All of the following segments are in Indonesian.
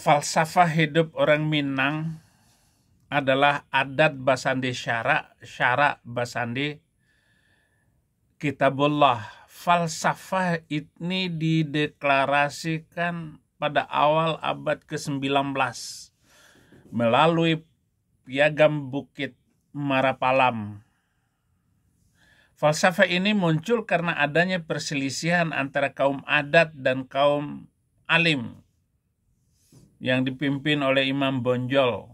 Falsafah hidup orang Minang adalah adat basandi syara basandi kitabullah. Falsafah ini dideklarasikan pada awal abad ke-19 melalui Piagam Bukit Marapalam. Falsafah ini muncul karena adanya perselisihan antara kaum adat dan kaum alim yang dipimpin oleh Imam Bonjol.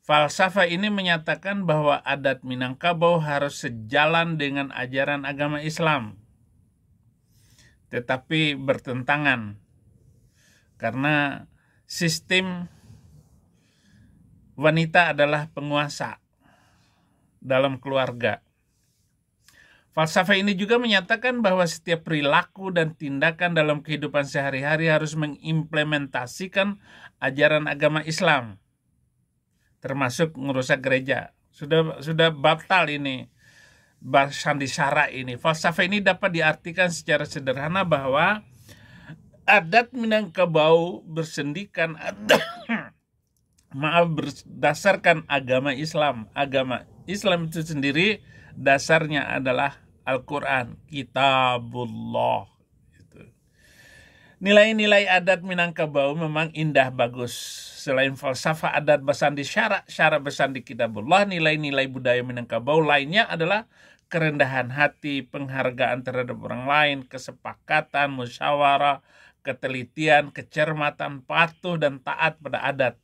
Falsafah ini menyatakan bahwa adat Minangkabau harus sejalan dengan ajaran agama Islam, tetapi bertentangan karena sistem wanita adalah penguasa dalam keluarga. Falsafah ini juga menyatakan bahwa setiap perilaku dan tindakan dalam kehidupan sehari-hari harus mengimplementasikan ajaran agama Islam, termasuk merusak gereja. Sudah batal ini basandi syara ini. Falsafah ini dapat diartikan secara sederhana bahwa adat Minangkabau bersendikan berdasarkan agama Islam. Agama Islam itu sendiri dasarnya adalah Al-Quran, Kitabullah. Nilai-nilai adat Minangkabau memang indah bagus. Selain falsafah adat basandi syara basandi kitabullah, nilai-nilai budaya Minangkabau lainnya adalah kerendahan hati, penghargaan terhadap orang lain, kesepakatan, musyawarah, ketelitian, kecermatan, patuh, dan taat pada adat.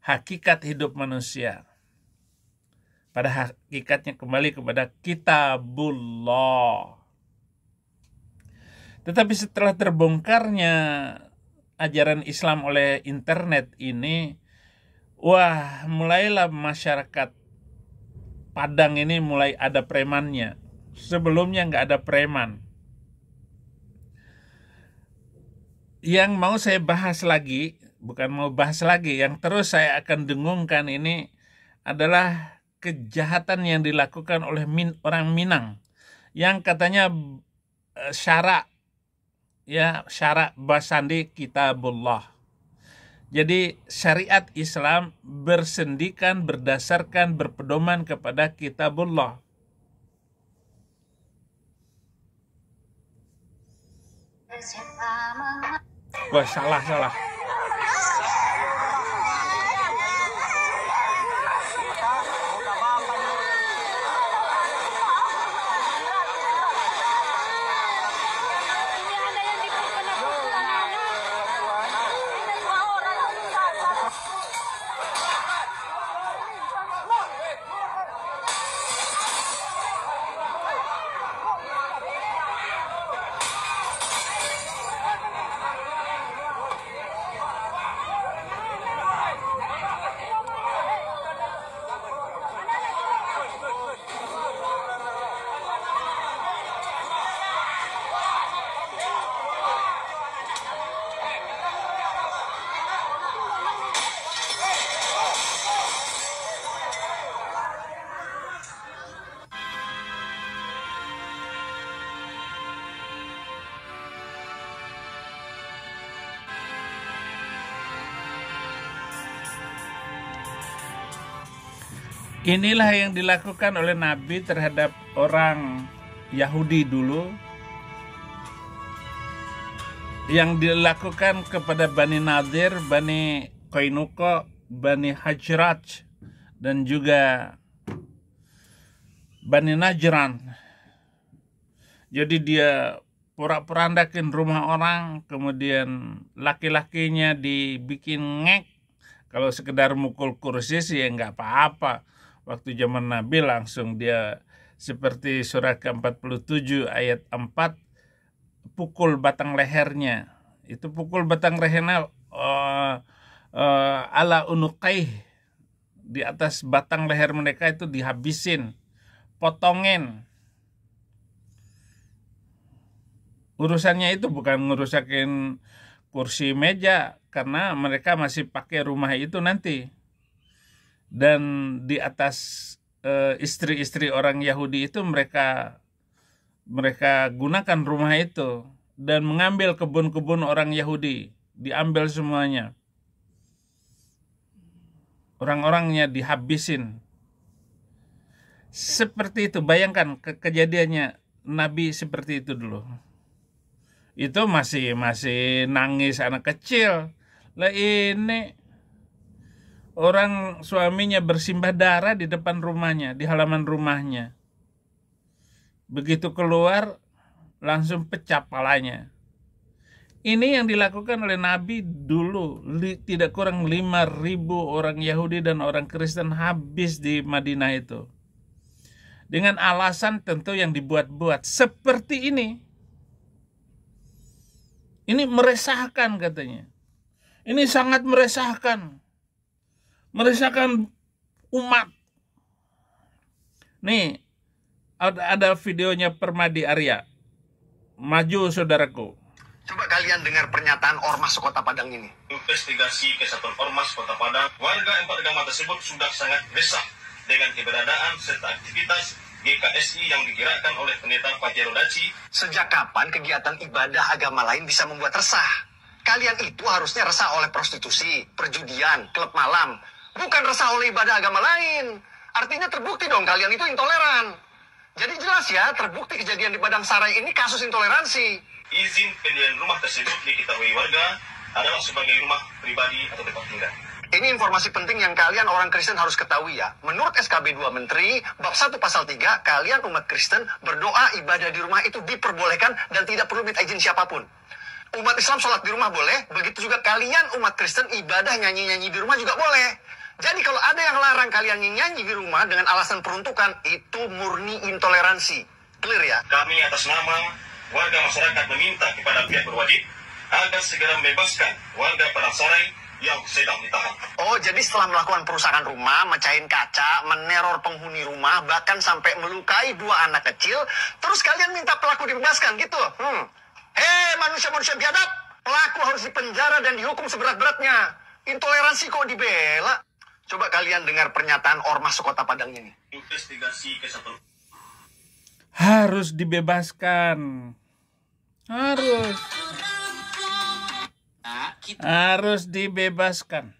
Hakikat hidup manusia pada hakikatnya kembali kepada Kitabullah. Tetapi setelah terbongkarnya ajaran Islam oleh internet ini, mulailah masyarakat Padang ini mulai ada premannya. Sebelumnya nggak ada preman. Yang mau saya bahas lagi, yang terus saya akan dengungkan ini adalah kejahatan yang dilakukan oleh orang Minang yang katanya syara basandi kitabullah. Jadi syariat Islam bersendikan berdasarkan berpedoman kepada kitabullah. Wah, salah. Inilah yang dilakukan oleh Nabi terhadap orang Yahudi dulu, yang dilakukan kepada Bani Nadir, Bani Qainuqa, Bani Hajraj, dan juga Bani Najran. Jadi dia porak-porandakin rumah orang, kemudian laki-lakinya dibikin ngek. Kalau sekedar mukul kursi sih ya nggak apa-apa. Waktu zaman Nabi langsung dia seperti surah ke-47 ayat 4, pukul batang lehernya. Itu pukul batang lehernya ala unuqaih, di atas batang leher mereka itu dihabisin, potongin. Urusannya itu bukan ngerusakin kursi meja, karena mereka masih pakai rumah itu nanti. Dan di atas istri-istri orang Yahudi itu mereka gunakan rumah itu dan mengambil kebun-kebun orang Yahudi, diambil semuanya. orang-orangnya dihabisin. Seperti itu, bayangkan kejadiannya Nabi seperti itu dulu. Itu masih nangis anak kecil. Lah ini orang suaminya bersimbah darah di depan rumahnya, di halaman rumahnya. Begitu keluar langsung pecah palanya. Ini yang dilakukan oleh Nabi dulu. Tidak kurang 5.000 orang Yahudi dan orang Kristen habis di Madinah itu. Dengan alasan tentu yang dibuat-buat seperti ini. Ini meresahkan katanya. Ini sangat meresahkan. Meresahkan umat. Nih, ada videonya Permadi Arya. Maju saudaraku. Coba kalian dengar pernyataan Ormas Kota Padang ini. Investigasi Kesatuan Ormas Kota Padang, warga 4 agama tersebut sudah sangat resah dengan keberadaan serta aktivitas GKSI yang digerakkan oleh pendeta Fajero Daci. Sejak kapan kegiatan ibadah agama lain bisa membuat resah? Kalian itu harusnya resah oleh prostitusi, perjudian, klub malam. Bukan resah oleh ibadah agama lain. Artinya terbukti dong kalian itu intoleran. Jadi jelas ya, terbukti kejadian di Padang Sarai ini kasus intoleransi. Izin pendirian rumah tersebut diketahui warga adalah sebagai rumah pribadi atau tempat tinggal. Ini informasi penting yang kalian orang Kristen harus ketahui ya. Menurut SKB 2 Menteri, bab 1 pasal 3, kalian umat Kristen berdoa ibadah di rumah itu diperbolehkan dan tidak perlu minta izin siapapun. Umat Islam sholat di rumah boleh, begitu juga kalian umat Kristen ibadah nyanyi-nyanyi di rumah juga boleh. Jadi kalau ada yang larang kalian nyanyi di rumah dengan alasan peruntukan, itu murni intoleransi. Clear ya? Kami atas nama warga masyarakat meminta kepada pihak berwajib agar segera membebaskan warga Padang Sarai yang sedang ditahan. Oh, jadi setelah melakukan perusakan rumah, mecahin kaca, meneror penghuni rumah, bahkan sampai melukai 2 anak kecil, terus kalian minta pelaku dibebaskan gitu? Hei manusia-manusia biadab, pelaku harus dipenjara dan dihukum seberat-beratnya. Intoleransi kok dibela? Coba kalian dengar pernyataan Ormas Kota Padang ini. Investigasi Kesatuan Harus dibebaskan. Harus dibebaskan.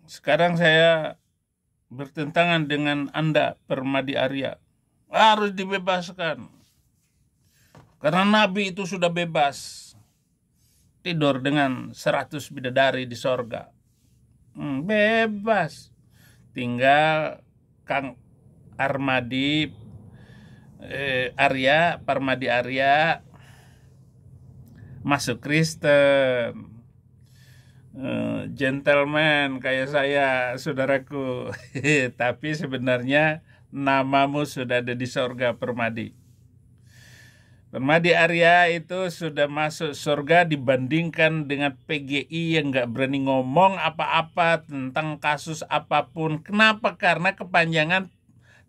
Sekarang saya bertentangan dengan Anda, Permadi Arya. Harus dibebaskan. Karena Nabi itu sudah bebas. Tidur dengan 100 bidadari di sorga. Bebas. Tinggal Kang Armadi Arya, Permadi Arya masuk Kristen. Gentleman kayak saya, saudaraku. Tapi sebenarnya namamu sudah ada di sorga, Permadi. Permadi Arya itu sudah masuk surga dibandingkan dengan PGI yang gak berani ngomong apa-apa tentang kasus apapun. Kenapa? Karena kepanjangan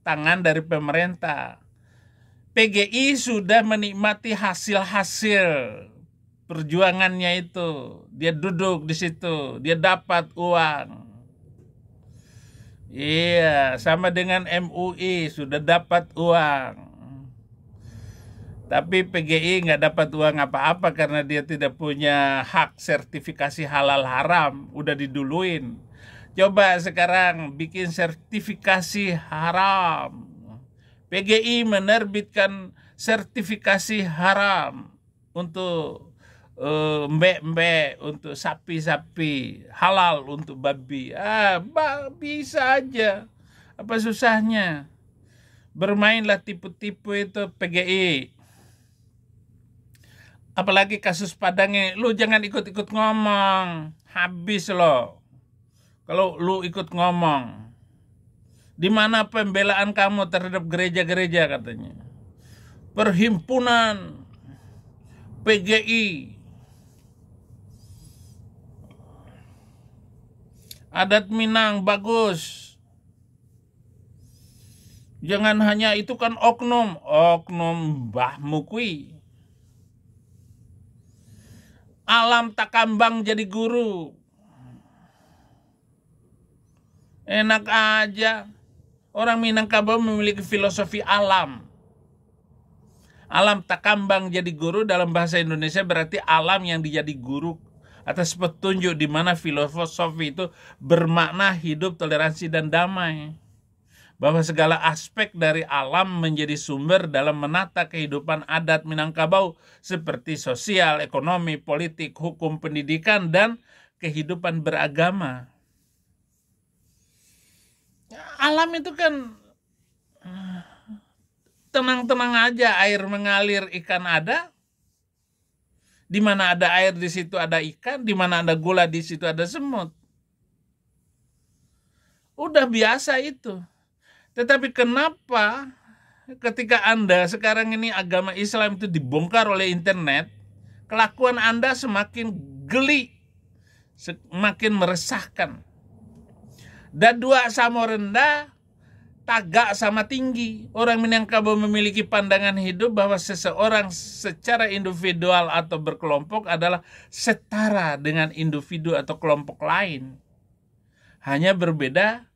tangan dari pemerintah. PGI sudah menikmati hasil-hasil perjuangannya itu. Dia duduk di situ, dia dapat uang. Iya, sama dengan MUI sudah dapat uang. Tapi PGI nggak dapat uang apa-apa karena dia tidak punya hak sertifikasi halal haram. Udah diduluin. Coba sekarang bikin sertifikasi haram. PGI menerbitkan sertifikasi haram untuk mbek-mbek, untuk sapi-sapi, halal untuk babi. Bisa aja. Apa susahnya? Bermainlah tipu-tipu itu PGI. Apalagi kasus Padangnya, lu jangan ikut-ikut ngomong. Habis lo. Kalau lu ikut ngomong. Di mana pembelaan kamu terhadap gereja-gereja katanya? Perhimpunan PGI. Adat Minang bagus. Jangan hanya itu kan oknum mbahmu kui. Alam Takambang jadi guru. Enak aja. Orang Minangkabau memiliki filosofi alam. Alam Takambang jadi guru dalam bahasa Indonesia berarti alam yang dijadi guru. atas petunjuk di mana filosofi itu bermakna hidup, toleransi, dan damai. Bahwa segala aspek dari alam menjadi sumber dalam menata kehidupan adat Minangkabau seperti sosial, ekonomi, politik, hukum, pendidikan, dan kehidupan beragama. Alam itu kan tenang-tenang aja, air mengalir, ikan ada. Di mana ada air di situ ada ikan, di mana ada gula di situ ada semut. Udah biasa itu. Tetapi kenapa ketika Anda sekarang ini agama Islam itu dibongkar oleh internet, kelakuan Anda semakin geli, semakin meresahkan. Dadua sama rendah, tagak sama tinggi. Orang Minangkabau memiliki pandangan hidup bahwa seseorang secara individual atau berkelompok adalah setara dengan individu atau kelompok lain. Hanya berbeda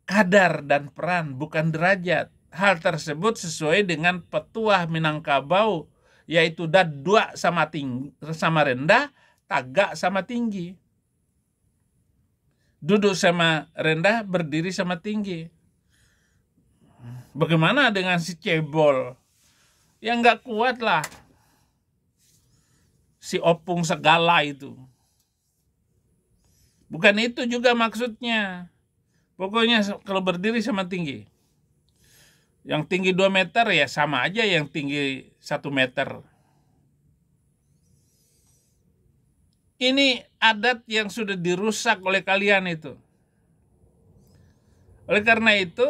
kadar dan peran, bukan derajat. Hal tersebut sesuai dengan petuah Minangkabau, yaitu dadua sama tinggi, sama rendah, tagak sama tinggi. Duduk sama rendah, berdiri sama tinggi. Bagaimana dengan si cebol? Yang nggak kuat lah. Si opung segala itu. Bukan itu juga maksudnya. Pokoknya kalau berdiri sama tinggi. Yang tinggi 2 meter ya sama aja yang tinggi 1 meter. Ini adat yang sudah dirusak oleh kalian itu. Oleh karena itu,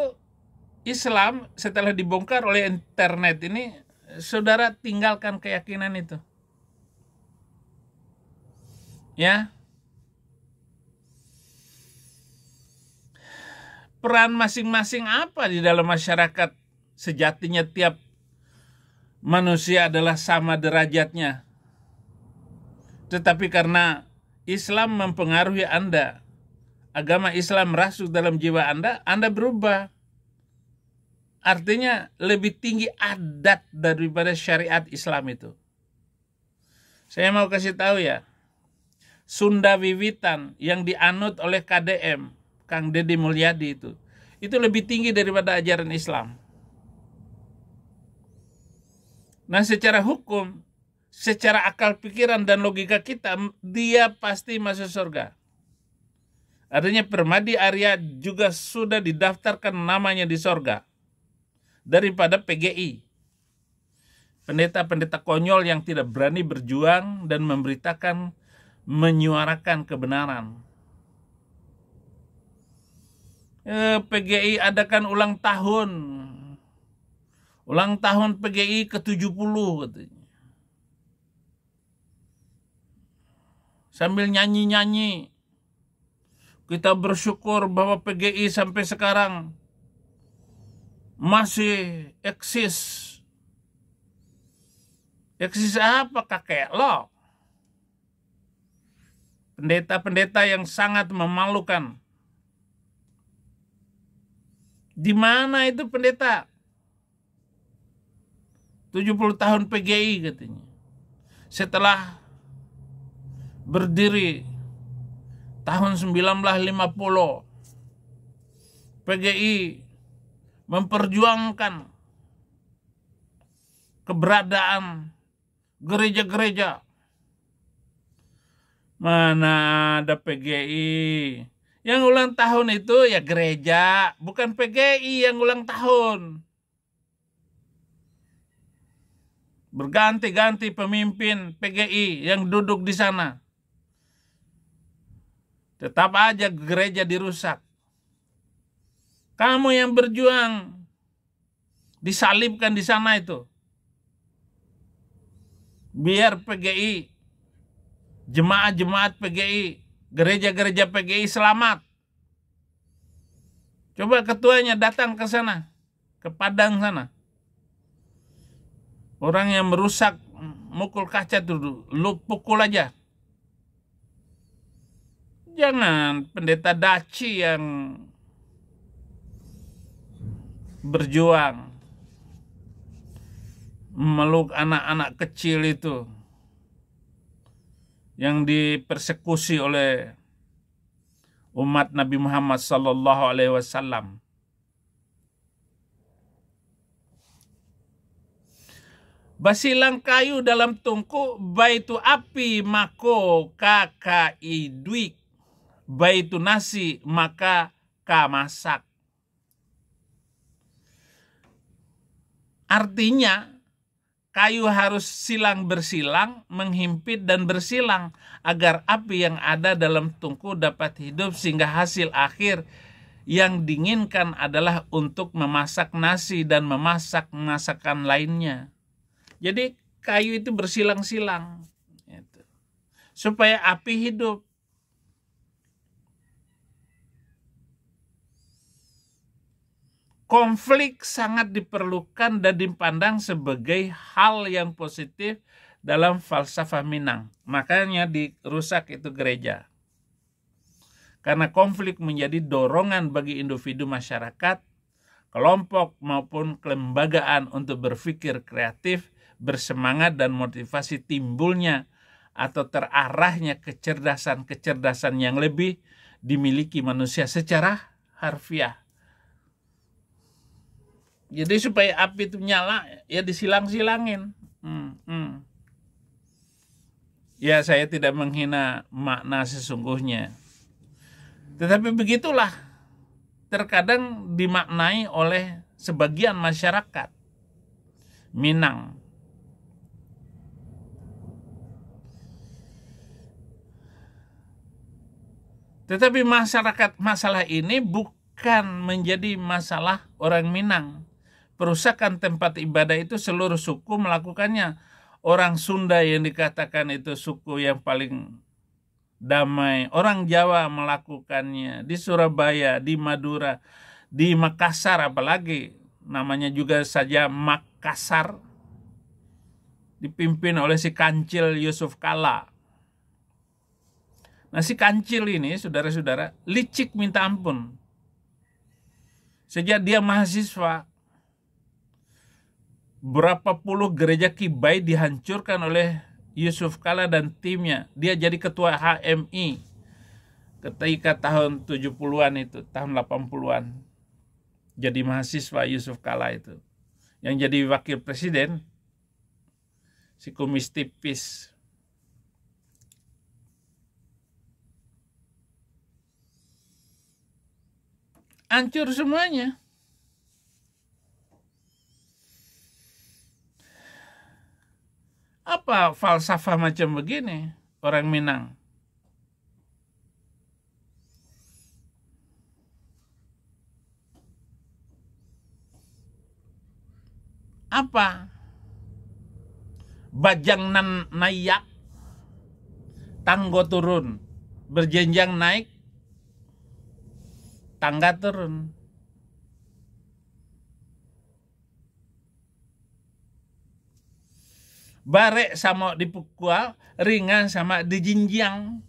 Islam setelah dibongkar oleh internet ini, saudara tinggalkan keyakinan itu. Ya. Peran masing-masing apa di dalam masyarakat? Sejatinya tiap manusia adalah sama derajatnya. Tetapi karena Islam mempengaruhi Anda, agama Islam merasuk dalam jiwa Anda berubah. Artinya lebih tinggi adat daripada syariat Islam itu. Saya mau kasih tahu ya, Sunda Wiwitan yang dianut oleh KDM, Kang Deddy Mulyadi itu lebih tinggi daripada ajaran Islam. Nah, secara hukum, secara akal pikiran dan logika kita, dia pasti masuk surga. Artinya Permadi Arya juga sudah didaftarkan namanya di surga daripada PGI. Pendeta-pendeta konyol yang tidak berani berjuang dan memberitakan, menyuarakan kebenaran. PGI adakan ulang tahun. Ulang tahun PGI ke-70 katanya. Sambil nyanyi-nyanyi. Kita bersyukur bahwa PGI sampai sekarang masih eksis. Eksis apa kakek lo? Pendeta-pendeta yang sangat memalukan. Di mana itu pendeta? 70 tahun PGI katanya. Setelah berdiri tahun 1950, PGI memperjuangkan keberadaan gereja-gereja. Mana ada PGI? Yang ulang tahun itu ya gereja, bukan PGI yang ulang tahun. Berganti-ganti pemimpin PGI yang duduk di sana. Tetap aja gereja dirusak. Kamu yang berjuang disalibkan di sana itu. Biar PGI, jemaat-jemaat PGI, gereja-gereja PGI selamat. Coba ketuanya datang ke sana, ke Padang sana. Orang yang merusak, mukul kaca tuh, lu pukul aja. Jangan pendeta daci yang berjuang meluk anak-anak kecil itu. yang dipersekusi oleh umat Nabi Muhammad sallallahu alaihi wasallam. Basilang kayu dalam tungku, baitu api mako kaka iduik, baitu nasi maka ka masak. Artinya kayu harus silang bersilang, menghimpit dan bersilang agar api yang ada dalam tungku dapat hidup sehingga hasil akhir yang diinginkan adalah untuk memasak nasi dan memasak masakan lainnya. Jadi kayu itu bersilang-silang gitu, supaya api hidup. Konflik sangat diperlukan dan dipandang sebagai hal yang positif dalam falsafah Minang. Makanya dirusak itu gereja. Karena konflik menjadi dorongan bagi individu masyarakat, kelompok maupun kelembagaan untuk berpikir kreatif, bersemangat dan motivasi timbulnya atau terarahnya kecerdasan-kecerdasan yang lebih dimiliki manusia secara harfiah. Jadi supaya api itu nyala, ya disilang-silangin. Ya, saya tidak menghina makna sesungguhnya. Tetapi begitulah terkadang dimaknai oleh sebagian masyarakat Minang. Tetapi masalah ini bukan menjadi masalah orang Minang. Perusakan tempat ibadah itu seluruh suku melakukannya. Orang Sunda yang dikatakan itu suku yang paling damai, orang Jawa melakukannya, di Surabaya, di Madura, di Makassar apalagi, namanya juga saja Makassar, dipimpin oleh si Kancil Yusuf Kala. Nah, si Kancil ini, saudara-saudara, licik minta ampun. Sejak dia mahasiswa, berapa puluh gereja Kibai dihancurkan oleh Yusuf Kala dan timnya. Dia jadi ketua HMI ketika tahun 70-an itu, tahun 80-an. Jadi mahasiswa Yusuf Kala itu. Yang jadi wakil presiden, si kumis tipis. Hancur semuanya. Apa falsafah macam begini orang Minang? Apa? Bajang nan nayak, tanggo turun, berjenjang naik, tangga turun. Barek sama dipukul, ringan sama dijinjang.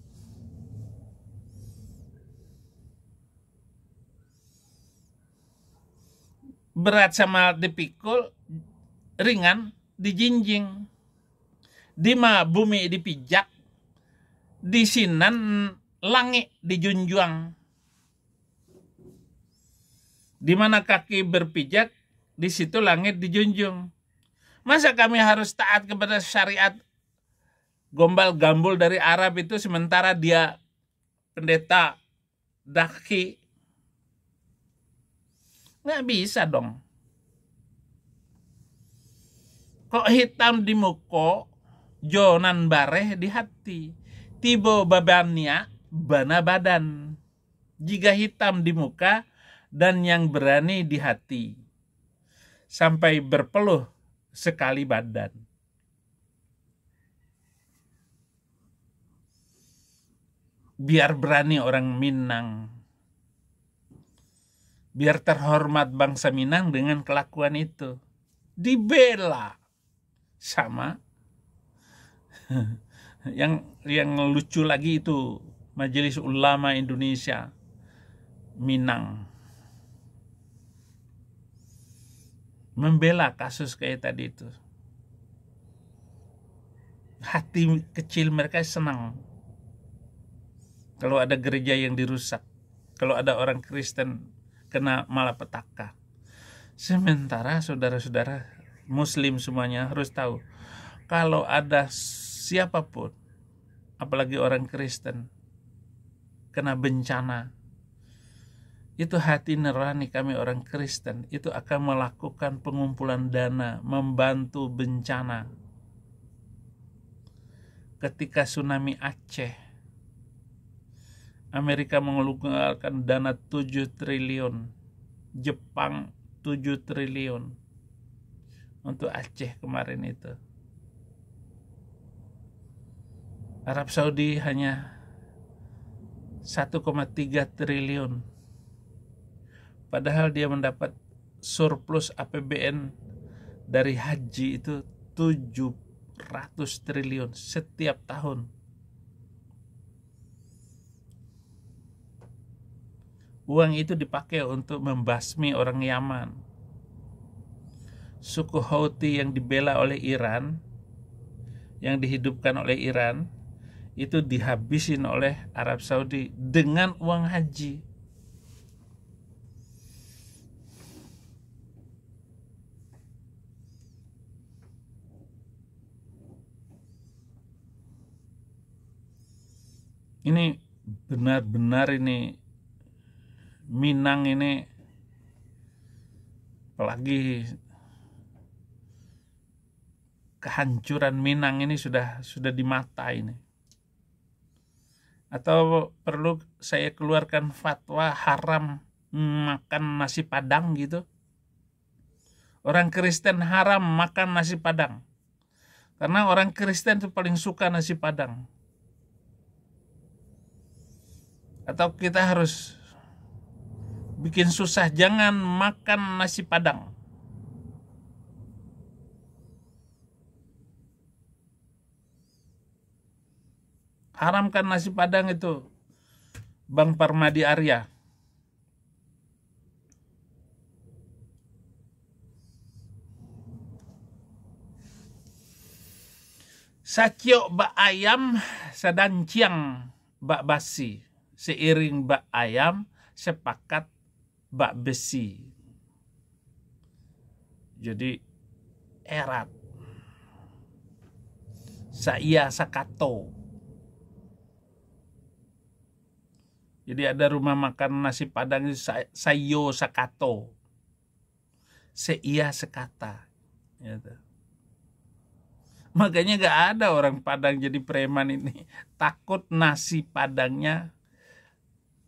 Berat sama dipikul, ringan dijinjing. Dima bumi dipijak, di sinan langit dijunjung. Di mana kaki berpijak, di situ langit dijunjung. Masa kami harus taat kepada syariat gombal-gambul dari Arab itu sementara dia pendeta daki? Nggak bisa dong. Kok hitam di muko, jonan bareh di hati. Tibo babania, bana badan. Jika hitam di muka dan yang berani di hati. Sampai berpeluh sekali badan. Biar berani orang Minang. Biar terhormat bangsa Minang dengan kelakuan itu. Dibela sama yang lucu lagi itu Majelis Ulama Indonesia Minang membela kasus kayak tadi itu. hati kecil mereka senang kalau ada gereja yang dirusak, kalau ada orang Kristen kena malapetaka. Sementara saudara-saudara Muslim semuanya harus tahu, kalau ada siapapun, apalagi orang Kristen, kena bencana, itu hati nurani kami orang Kristen itu akan melakukan pengumpulan dana, membantu bencana. Ketika tsunami Aceh, Amerika mengeluarkan dana 7 triliun, Jepang 7 triliun untuk Aceh kemarin itu. Arab Saudi hanya 1,3 triliun. Padahal dia mendapat surplus APBN dari haji itu 700 triliun setiap tahun. Uang itu dipakai untuk membasmi orang Yaman. Suku Houthi yang dibela oleh Iran, yang dihidupkan oleh Iran, itu dihabisin oleh Arab Saudi dengan uang haji. Ini benar-benar ini Minang ini, apalagi kehancuran Minang ini sudah di mata ini. Atau perlu saya keluarkan fatwa haram makan nasi Padang gitu? Orang Kristen haram makan nasi Padang, karena orang Kristen itu paling suka nasi Padang. Atau kita harus bikin susah, jangan makan nasi Padang. Haramkan nasi Padang itu, Bang Parmadi Arya. Saciok bak ayam sadanciang bak basi, seiring bak ayam sepakat bak besi. Jadi erat saya sakato. Jadi ada rumah makan nasi Padang itu sayo sakato, seia sekata gitu. Makanya gak ada orang Padang jadi preman ini, takut nasi Padangnya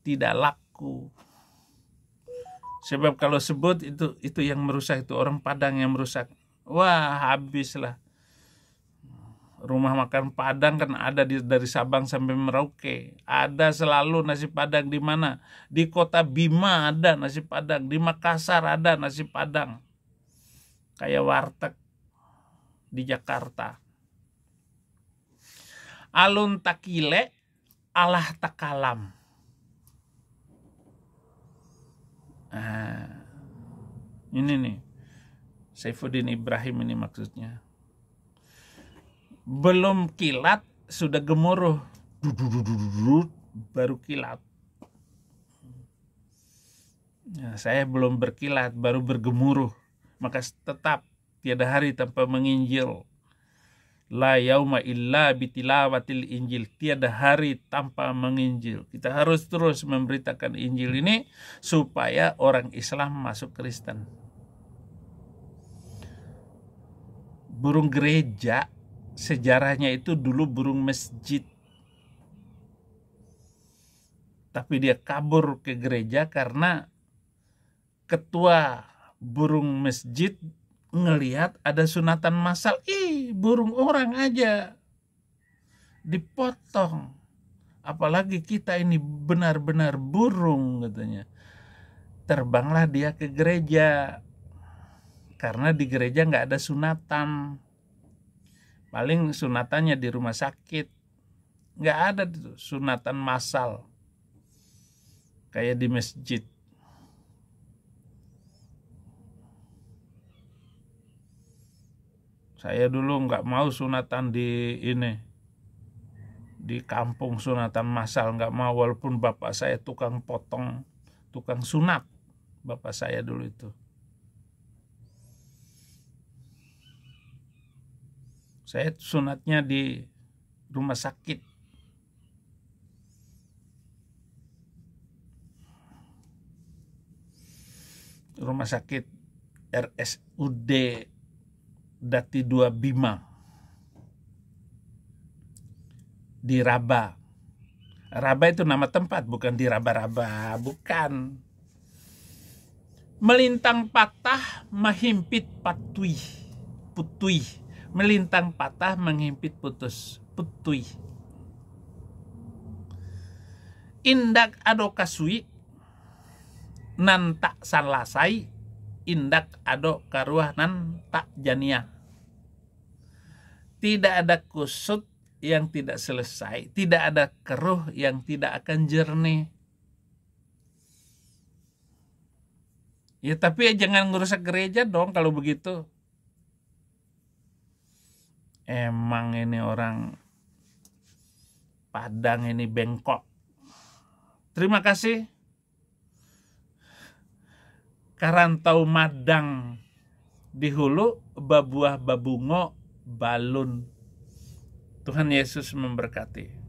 tidak laku. Sebab kalau sebut itu yang merusak, itu orang Padang yang merusak. Wah, habislah. Rumah makan Padang kan ada dari Sabang sampai Merauke. Ada selalu nasi Padang di mana? Di Kota Bima ada nasi Padang, di Makassar ada nasi Padang. Kayak warteg di Jakarta. Alun takile, alah takalam. Ini nih, Saifuddin Ibrahim ini maksudnya. Belum kilat sudah gemuruh, baru kilat. Nah, saya belum berkilat, baru bergemuruh. Maka tetap tiada hari tanpa menginjil. La yauma illa bitilawatil Injil. Tiada hari tanpa menginjil. Kita harus terus memberitakan Injil ini supaya orang Islam masuk Kristen. Burung gereja sejarahnya itu dulu burung masjid. Tapi dia kabur ke gereja karena ketua burung masjid ngelihat ada sunatan massal. Burung orang aja dipotong. Apalagi kita ini benar-benar burung katanya. Terbanglah dia ke gereja. Karena di gereja nggak ada sunatan. Paling sunatannya di rumah sakit. Nggak ada sunatan massal kayak di masjid. Saya dulu nggak mau sunatan di kampung, sunatan massal, nggak mau, walaupun bapak saya tukang potong, tukang sunat, bapak saya dulu itu. Saya sunatnya di rumah sakit. Rumah sakit RSUD Dati 2 Bima di Raba. Raba itu nama tempat, bukan di raba-raba, bukan. Melintang patah menghimpit putui. Melintang patah menghimpit putui. Indak ado kasui nan tak salasai, indak ado karuah nan tak jania. Tidak ada kusut yang tidak selesai, tidak ada keruh yang tidak akan jernih. Ya tapi jangan ngerusak gereja dong kalau begitu. Emang ini orang Padang ini bengkok. Terima kasih. Karantau madang di hulu, babuah babungo balun. Tuhan Yesus memberkati.